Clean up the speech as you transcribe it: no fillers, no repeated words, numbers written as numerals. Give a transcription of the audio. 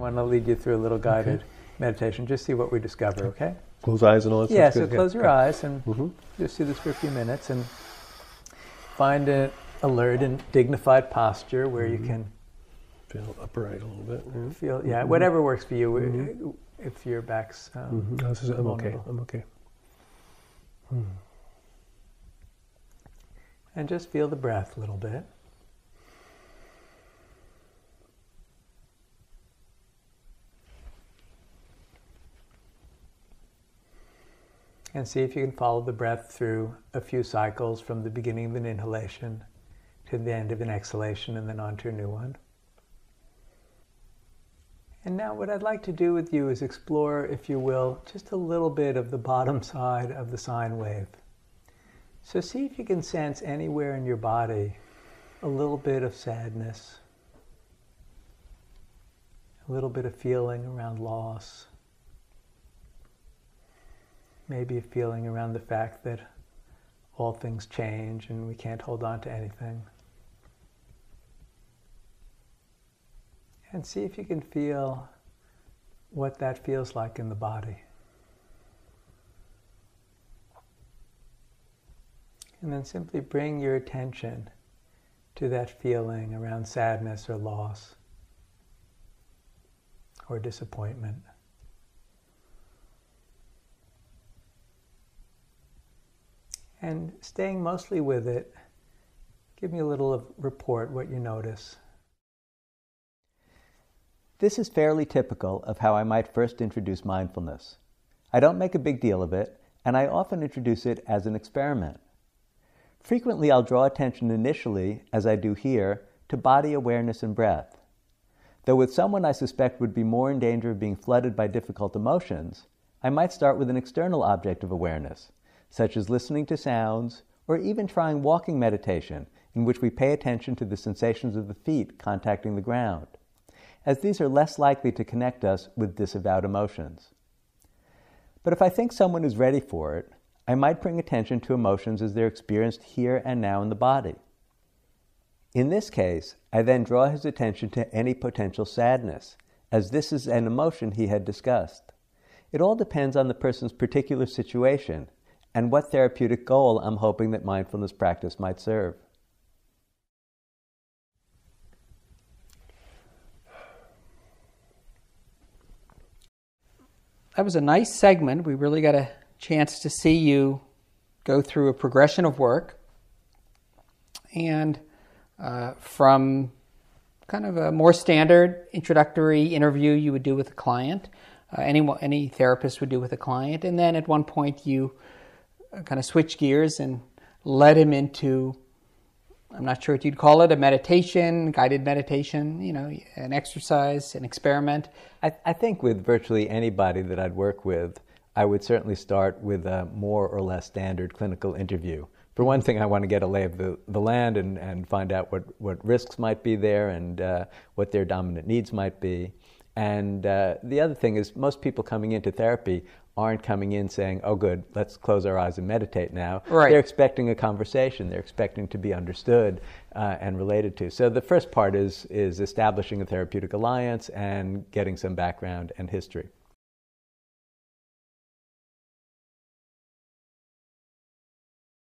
want to lead you through a little guided meditation. Just see what we discover, okay? Close eyes and all that stuff? Yeah, so close your eyes and just do this for a few minutes and find an alert and dignified posture where you can feel upright a little bit. Feel, whatever works for you. If your back's I'm okay. I'm okay. And just feel the breath a little bit. And see if you can follow the breath through a few cycles from the beginning of an inhalation to the end of an exhalation and then on to a new one. And now what I'd like to do with you is explore, if you will, just a little bit of the bottom side of the sine wave. So see if you can sense anywhere in your body a little bit of sadness, a little bit of feeling around loss, maybe a feeling around the fact that all things change and we can't hold on to anything. And see if you can feel what that feels like in the body. And then simply bring your attention to that feeling around sadness or loss or disappointment. And staying mostly with it, give me a little report what you notice. This is fairly typical of how I might first introduce mindfulness. I don't make a big deal of it, and I often introduce it as an experiment. Frequently, I'll draw attention initially, as I do here, to body awareness and breath. Though with someone I suspect would be more in danger of being flooded by difficult emotions, I might start with an external object of awareness, such as listening to sounds, or even trying walking meditation, in which we pay attention to the sensations of the feet contacting the ground, as these are less likely to connect us with disavowed emotions. But if I think someone is ready for it, I might bring attention to emotions as they're experienced here and now in the body. In this case, I then draw his attention to any potential sadness, as this is an emotion he had discussed. It all depends on the person's particular situation and what therapeutic goal I'm hoping that mindfulness practice might serve. That was a nice segment. We really got a chance to see you go through a progression of work, and from kind of a more standard introductory interview you would do with a client, any therapist would do with a client, and then at one point you kind of switch gears and led him into, I'm not sure what you'd call it, a meditation, guided meditation, an exercise, an experiment. I think with virtually anybody that I'd work with, I would certainly start with a more or less standard clinical interview. For one thing, I want to get a lay of the land and find out what risks might be there and what their dominant needs might be. And the other thing is, most people coming into therapy aren't coming in saying, oh good, let's close our eyes and meditate now. Right. They're expecting a conversation. They're expecting to be understood and related to. So the first part is establishing a therapeutic alliance and getting some background and history.